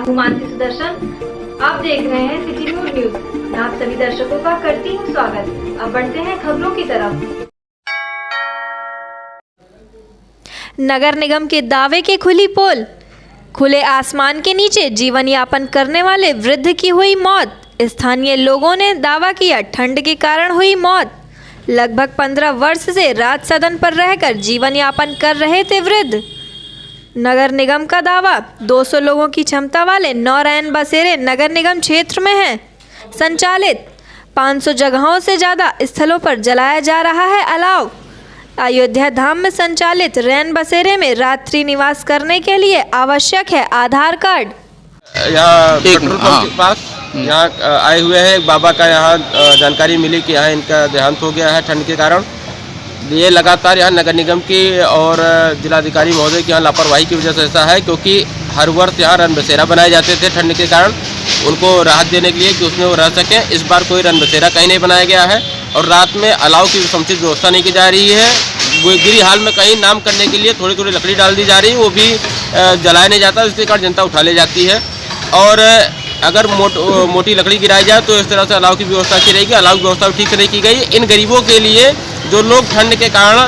हूँ मानसी सुदर्शन। आप देख रहे हैं सिटी न्यूज। मैं आप सभी दर्शकों का करती हूँ स्वागत। अब बढ़ते हैं खबरों की तरफ। नगर निगम के दावे के खुली पोल। खुले आसमान के नीचे जीवन यापन करने वाले वृद्ध की हुई मौत। स्थानीय लोगों ने दावा किया ठंड के कारण हुई मौत। लगभग 15 वर्ष से राज सदन पर रहकर जीवन यापन कर रहे थे वृद्ध। नगर निगम का दावा 200 लोगों की क्षमता वाले 9 रैन बसेरे नगर निगम क्षेत्र में हैं संचालित। 500 जगहों से ज़्यादा स्थलों पर जलाया जा रहा है अलाव। अयोध्या धाम में संचालित रैन बसेरे में रात्रि निवास करने के लिए आवश्यक है आधार कार्ड। यहाँ पेट्रोल पंप के पास यहाँ आए हुए हैं। एक बाबा का यहाँ जानकारी मिली कि यहाँ इनका देहांत हो गया है ठंड के कारण। ये लगातार यहाँ नगर निगम की और जिलाधिकारी महोदय की यहाँ लापरवाही की वजह से ऐसा है, क्योंकि हर वर्ष यहाँ रन बसेरा बनाए जाते थे ठंड के कारण उनको राहत देने के लिए कि उसमें वो रह सकें। इस बार कोई रन बसेरा कहीं नहीं बनाया गया है और रात में अलाव की समुचित व्यवस्था नहीं की जा रही है। गिरी हाल में कहीं नाम करने के लिए थोड़ी थोड़ी लकड़ी डाल दी जा रही है, वो भी जलाया नहीं जाता, जिसके कारण जनता उठा ले जाती है। और अगर मोटी लकड़ी गिराई जाए तो इस तरह से अलाव की व्यवस्था की रहेगी। अलाव की व्यवस्था ठीक से नहीं की गई। इन गरीबों के लिए जो लोग ठंड के कारण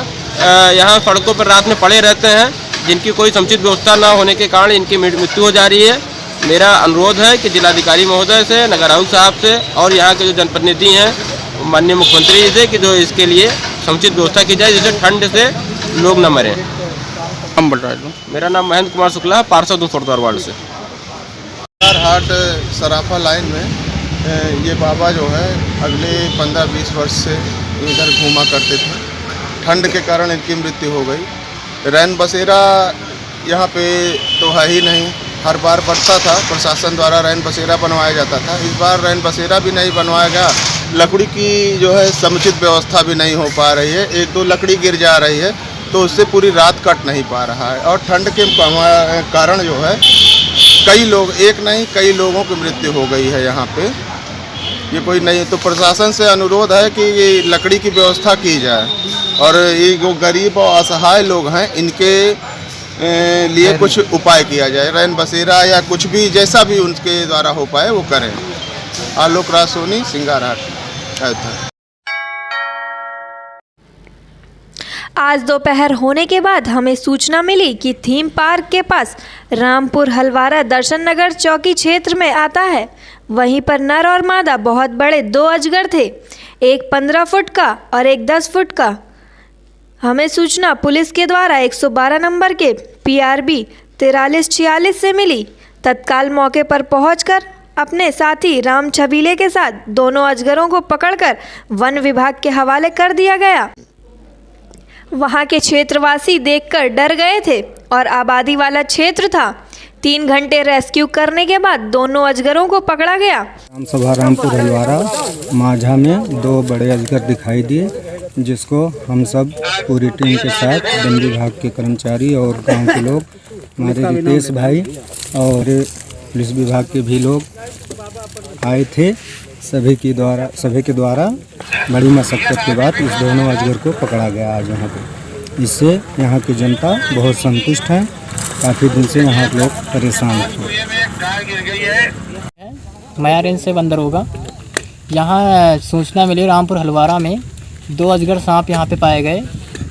यहाँ सड़कों पर रात में पड़े रहते हैं, जिनकी कोई समुचित व्यवस्था ना होने के कारण इनकी मृत्यु हो जा रही है। मेरा अनुरोध है कि जिलाधिकारी महोदय से, नगर आयुक्त साहब से और यहाँ के जो जनप्रतिनिधि हैं माननीय मुख्यमंत्री से कि जो इसके लिए समुचित व्यवस्था की जाए, जिससे ठंड से लोग न मरें। हम बोल रहे हैं। मेरा नाम महेंद्र कुमार शुक्ला, पार्षद हूँ फुटद्वार वार्ड से। हाट सराफा लाइन में ये बाबा जो है अगले 15-20 वर्ष से इधर घूमा करते थे। ठंड के कारण इनकी मृत्यु हो गई। रैन बसेरा यहाँ पे तो है ही नहीं। हर बार बढ़ता था, प्रशासन द्वारा रैन बसेरा बनवाया जाता था। इस बार रैन बसेरा भी नहीं बनवाया गया। लकड़ी की जो है समुचित व्यवस्था भी नहीं हो पा रही है। 1-2 लकड़ी गिर जा रही है तो उससे पूरी रात कट नहीं पा रहा है। और ठंड के कारण जो है कई लोग, एक नहीं कई लोगों की मृत्यु हो गई है यहाँ पे। ये कोई नहीं, तो प्रशासन से अनुरोध है कि ये लकड़ी की व्यवस्था की जाए और ये जो गरीब और असहाय लोग हैं इनके लिए कुछ उपाय किया जाए। रैन बसेरा या कुछ भी जैसा भी उनके द्वारा हो पाए वो करें। आलोक राज सोनी, सिंगारहाट, अयोध्या। आज दोपहर होने के बाद हमें सूचना मिली कि थीम पार्क के पास रामपुर हलवारा दर्शन नगर चौकी क्षेत्र में आता है। वहीं पर नर और मादा बहुत बड़े 2 अजगर थे, एक 15 फुट का और एक 10 फुट का। हमें सूचना पुलिस के द्वारा 112 नंबर के PRB 4346 से मिली। तत्काल मौके पर पहुंचकर अपने साथी राम छबीले के साथ दोनों अजगरों को पकड़कर वन विभाग के हवाले कर दिया गया। वहां के क्षेत्रवासी देखकर डर गए थे और आबादी वाला क्षेत्र था। 3 घंटे रेस्क्यू करने के बाद दोनों अजगरों को पकड़ा गया। सभा रामपुर हलवारा माझा में 2 बड़े अजगर दिखाई दिए, जिसको हम सब पूरी टीम के साथ वन विभाग के कर्मचारी और गांव के लोग, हमारे रितेश भाई और पुलिस विभाग के भी लोग आए थे। सभी के द्वारा बड़ी मशक्कत के बाद इस दोनों अजगर को पकड़ा गया आज यहाँ पे। इससे यहाँ की जनता बहुत संतुष्ट है। काफ़ी दिन से यहाँ लोग परेशान थे। माया रेंज से बंदर होगा। यहाँ सूचना मिली रामपुर हलवारा में 2 अजगर सांप यहाँ पे पाए गए।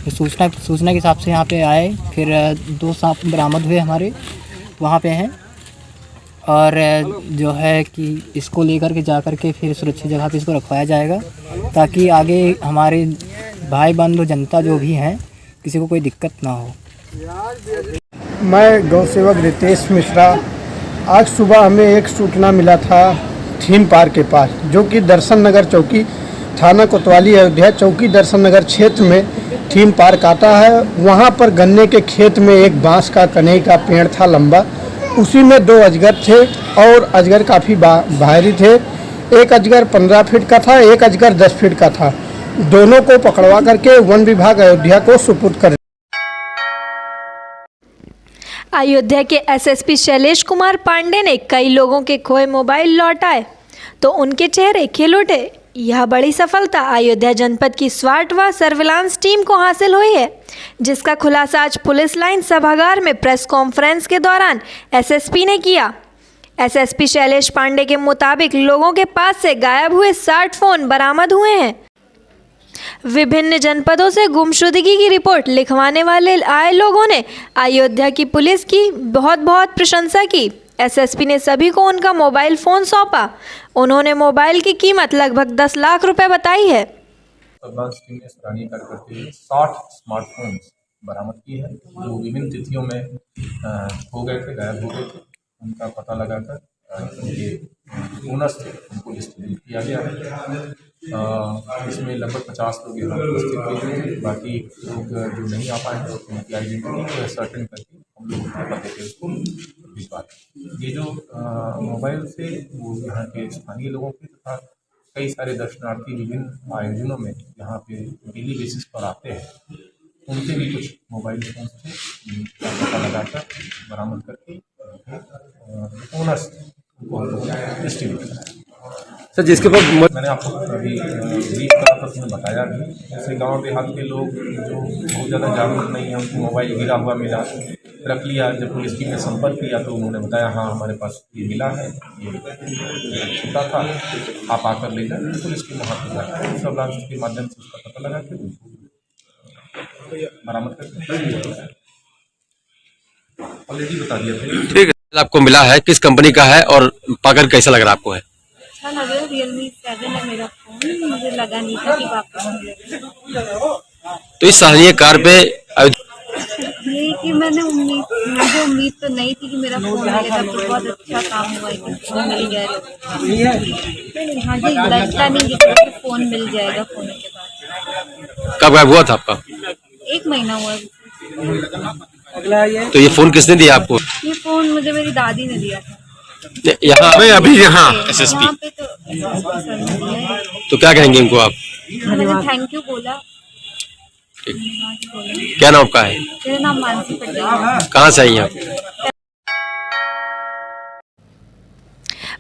सूचना के हिसाब से यहाँ पे आए, फिर 2 सांप बरामद हुए हमारे वहाँ पे हैं। और जो है कि इसको लेकर के जा कर के फिर सुरक्षित जगह पे इसको रखवाया जाएगा, ताकि आगे हमारे भाई बंधु जनता जो भी हैं किसी को कोई दिक्कत ना हो। मैं गौ सेवक रितेश मिश्रा। आज सुबह हमें एक सूचना मिला था थीम पार्क के पास, जो कि दर्शन नगर चौकी, थाना कोतवाली, अयोध्या चौकी दर्शन नगर क्षेत्र में थीम पार्क आता है। वहाँ पर गन्ने के खेत में एक बांस का कनेई का पेड़ था लंबा, उसी में 2 अजगर थे और अजगर काफ़ी भारी थे। एक अजगर 15 फीट का था, एक अजगर 10 फीट का था। दोनों को पकड़वा करके वन विभाग अयोध्या को सुपुर्द कर। अयोध्या के SSP शैलेश कुमार पांडे ने कई लोगों के खोए मोबाइल लौटाए तो उनके चेहरे खिल उठे। यह बड़ी सफलता अयोध्या जनपद की स्वाट व सर्विलांस टीम को हासिल हुई है, जिसका खुलासा आज पुलिस लाइन सभागार में प्रेस कॉन्फ्रेंस के दौरान SSP ने किया। एसएसपी शैलेश पांडे के मुताबिक लोगों के पास से गायब हुए 60 फोन बरामद हुए हैं। विभिन्न जनपदों से गुमशुदगी की रिपोर्ट लिखवाने वाले आए लोगों ने अयोध्या की पुलिस की बहुत प्रशंसा की। एसएसपी ने सभी को उनका मोबाइल फ़ोन सौंपा। उन्होंने मोबाइल की कीमत लगभग 10 लाख रुपए बताई है। ब्रांच टीम ने सराहनीय कार्य करते हुए 60 स्मार्टफोन्स बरामद की है जो विभिन्न तिथियों में हो गए थे, गायब हो गए थे। उनका पता लगाकर ये ओनर्स थे, उनको डिस्ट्रीब्यूट किया गया है। इसमें लगभग 50 लोग यहाँ उपस्थित हुए हैं। बाकी लोग जो नहीं आ पाए हैं उनकी आइडेंटिटी को सर्टेन करके हम लोग पते पे उसको भिजवा दें। ये जो मोबाइल से वो यहाँ के स्थानीय लोगों के तथा कई सारे दर्शनार्थी विभिन्न आयोजनों में यहाँ पे डेली बेसिस पर आते हैं, उनके भी कुछ मोबाइल फोन थे जिनका पता लगाकर बरामद करके ओनर्स डिस्ट्रीब्यूट कराया। सर, जिसके ऊपर मैंने आपको अभी ब्रीफ करा था, उसमें बताया भी। जैसे गांव देहात के लोग जो बहुत ज़्यादा जागरूक नहीं है, उनको मोबाइल गिरा हुआ मिला, रख लिया। जब पुलिस टीम ने संपर्क किया तो उन्होंने बताया हाँ हमारे पास ये मिला है, ये छूटा था, आप आकर ले जाए। पुलिस टीम वहाँ पर जाकर सब ब्रांच के माध्यम से उसका पता लगा के बरामद करके ऑलरेडी बता दिया था। ठीक है, आपको मिला है, किस कंपनी का है और पाकर कैसा लग रहा है आपको? है अच्छा लग रहा है। Realme 7 है मेरा फोन, मुझे लगा नहीं था कि वापस मिलेगा। तो इस सराहनीय कार्य पे ये कि मुझे उम्मीद तो नहीं थी कि मेरा फोन मिलेगा, तो बहुत अच्छा काम हुआ है कि फोन मिल गया। हाँ जी, लगता नहीं कि फोन मिल जाएगा फोन के बाद। कब गायब हुआ था आपका? 1 महीना हुआ है। तो ये फोन किसने दिया आपको? ये फोन मुझे मेरी दादी ने दिया था। यहाँ पे अभी यहाँ एसएसपी यहाँ पे तो SSP सर ने दिया है। तो क्या कहेंगे इनको आप? मैंने थैंक यू बोला। क्या नाम आपका है? मेरा नाम मानसी पटेल है। कहाँ से आई आप?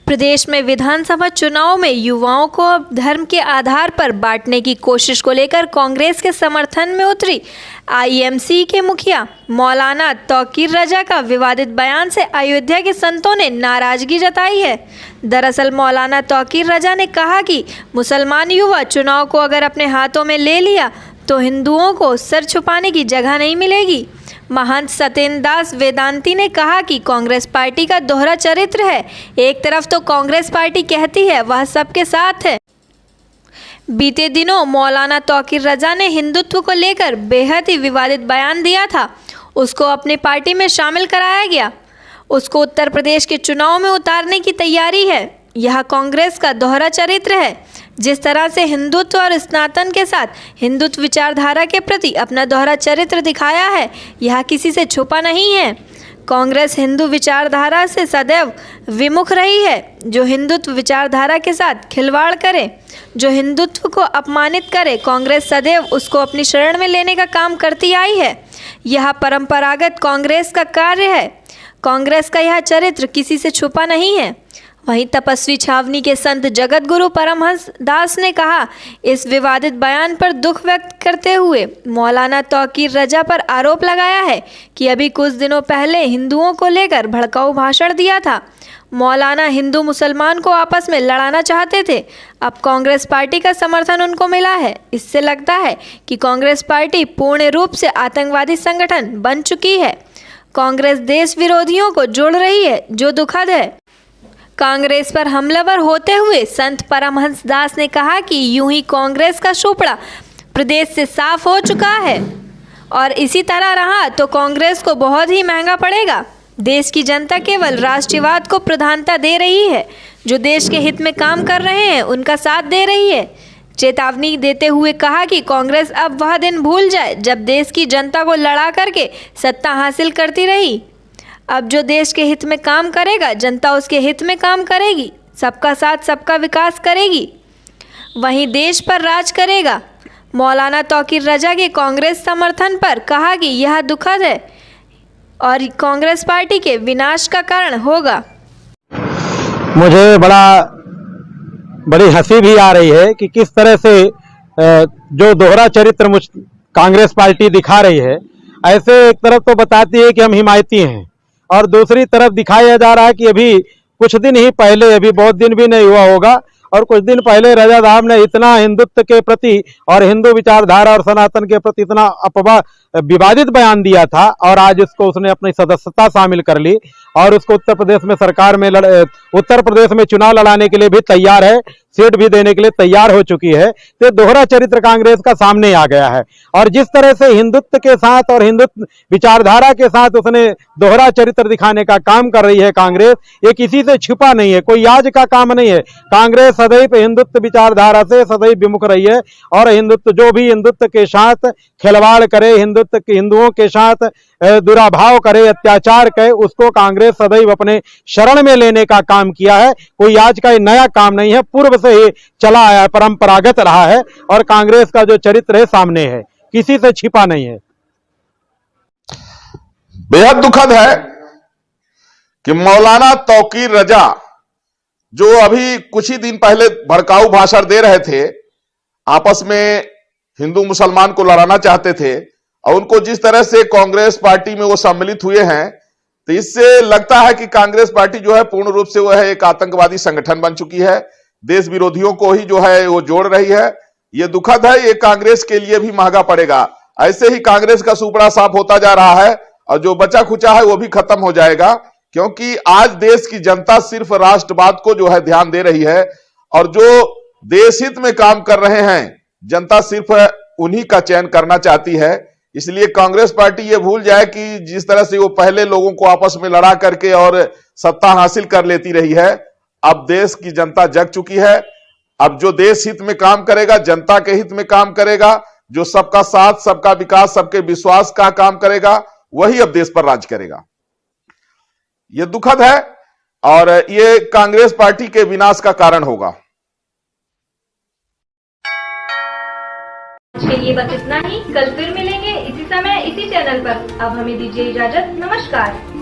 प्रदेश में विधानसभा चुनाव में युवाओं को अब धर्म के आधार पर बांटने की कोशिश को लेकर कांग्रेस के समर्थन में उतरी आईएमसी के मुखिया मौलाना तौकीर रजा का विवादित बयान से अयोध्या के संतों ने नाराजगी जताई है। दरअसल मौलाना तौकीर रजा ने कहा कि मुसलमान युवा चुनाव को अगर अपने हाथों में ले लिया तो हिंदुओं को सर छुपाने की जगह नहीं मिलेगी। महंत सत्येंद्र दास वेदांती ने कहा कि कांग्रेस पार्टी का दोहरा चरित्र है। एक तरफ तो कांग्रेस पार्टी कहती है वह सबके साथ है। बीते दिनों मौलाना तौकीर रजा ने हिंदुत्व को लेकर बेहद ही विवादित बयान दिया था। उसको अपनी पार्टी में शामिल कराया गया। उसको उत्तर प्रदेश के चुनाव में उतारने की तैयारी है। यह कांग्रेस का दोहरा चरित्र है। जिस तरह से हिंदुत्व और स्नातन के साथ हिंदुत्व विचारधारा के प्रति अपना दोहरा चरित्र दिखाया है, यह किसी से छुपा नहीं है। कांग्रेस हिंदू विचारधारा से सदैव विमुख रही है। जो हिंदुत्व विचारधारा के साथ खिलवाड़ करे, जो हिंदुत्व को अपमानित करे, कांग्रेस सदैव उसको अपनी शरण में लेने का काम करती आई है। यह परंपरागत कांग्रेस का कार्य है। कांग्रेस का यह चरित्र किसी से छुपा नहीं है। वहीं तपस्वी छावनी के संत जगत गुरु परमहंस दास ने कहा, इस विवादित बयान पर दुख व्यक्त करते हुए मौलाना तौकीर रजा पर आरोप लगाया है कि अभी कुछ दिनों पहले हिंदुओं को लेकर भड़काऊ भाषण दिया था। मौलाना हिंदू मुसलमान को आपस में लड़ाना चाहते थे। अब कांग्रेस पार्टी का समर्थन उनको मिला है। इससे लगता है कि कांग्रेस पार्टी पूर्ण रूप से आतंकवादी संगठन बन चुकी है। कांग्रेस देश विरोधियों को जोड़ रही है, जो दुखद है। कांग्रेस पर हमलावर होते हुए संत परमहंस दास ने कहा कि यूं ही कांग्रेस का सुपड़ा प्रदेश से साफ हो चुका है और इसी तरह रहा तो कांग्रेस को बहुत ही महंगा पड़ेगा। देश की जनता केवल राष्ट्रवाद को प्रधानता दे रही है। जो देश के हित में काम कर रहे हैं उनका साथ दे रही है। चेतावनी देते हुए कहा कि कांग्रेस अब वह दिन भूल जाए जब देश की जनता को लड़ा करके सत्ता हासिल करती रही। अब जो देश के हित में काम करेगा, जनता उसके हित में काम करेगी, सबका साथ सबका विकास करेगी, वहीं देश पर राज करेगा। मौलाना तौकीर रजा के कांग्रेस समर्थन पर कहा कि यह दुखद है और कांग्रेस पार्टी के विनाश का कारण होगा। मुझे बड़ी हंसी भी आ रही है कि किस तरह से जो दोहरा चरित्र कांग्रेस पार्टी दिखा रही है। ऐसे एक तरफ तो बताती है कि हम हिमायती हैं और दूसरी तरफ दिखाया जा रहा है कि अभी कुछ दिन ही पहले, अभी बहुत दिन भी नहीं हुआ होगा, और कुछ दिन पहले रजा साहब ने इतना हिंदुत्व के प्रति और हिंदू विचारधारा और सनातन के प्रति इतना विवादित बयान दिया था, और आज इसको उसने अपनी सदस्यता शामिल कर ली और उसको उत्तर प्रदेश में सरकार में उत्तर प्रदेश में चुनाव लड़ाने के लिए भी तैयार है, सीट भी देने के लिए तैयार हो चुकी है। तो दोहरा चरित्र कांग्रेस का सामने आ गया है, और जिस तरह से हिंदुत्व के साथ और हिंदुत्व विचारधारा के साथ उसने दोहरा चरित्र दिखाने का काम कर रही है कांग्रेस, ये किसी से छिपा नहीं है, कोई आज का काम नहीं है। कांग्रेस सदैव हिंदुत्व विचारधारा से सदैव विमुख रही है, और हिंदुत्व जो भी हिंदुत्व के साथ खिलवाड़ करे, हिंदुओं के साथ दुराभाव करे, अत्याचार करे, उसको कांग्रेस सदैव अपने शरण में लेने का काम किया है। कोई आज का नया काम नहीं है, पूर्व से ही चला आया, परंपरागत रहा है, और कांग्रेस का जो चरित्र है सामने है, किसी से छिपा नहीं है। बेहद दुखद है कि मौलाना तौकीर रजा, जो अभी कुछ ही दिन पहले भड़काऊ भाषण दे रहे थे, आपस में हिंदू मुसलमान को लड़ाना चाहते थे, और उनको जिस तरह से कांग्रेस पार्टी में वो सम्मिलित हुए हैं, तो इससे लगता है कि कांग्रेस पार्टी जो है पूर्ण रूप से वो है एक आतंकवादी संगठन बन चुकी है, देश विरोधियों को ही जो है वो जोड़ रही है। ये दुखद है, ये कांग्रेस के लिए भी महंगा पड़ेगा। ऐसे ही कांग्रेस का सुपड़ा साफ होता जा रहा है, और जो बचा खुचा है वो भी खत्म हो जाएगा, क्योंकि आज देश की जनता सिर्फ राष्ट्रवाद को जो है ध्यान दे रही है, और जो देश हित में काम कर रहे हैं जनता सिर्फ उन्हीं का चयन करना चाहती है। इसलिए कांग्रेस पार्टी ये भूल जाए कि जिस तरह से वो पहले लोगों को आपस में लड़ा करके और सत्ता हासिल कर लेती रही है, अब देश की जनता जग चुकी है। अब जो देश हित में काम करेगा, जनता के हित में काम करेगा, जो सबका साथ, सबका विकास, सबके विश्वास का काम करेगा, वही अब देश पर राज करेगा। यह दुखद है, और ये कांग्रेस पार्टी के विनाश का कारण होगा। आज के लिए बस इतना ही। कल फिर मिलेंगे इसी समय इसी चैनल पर। अब हमें दीजिए इजाजत। नमस्कार।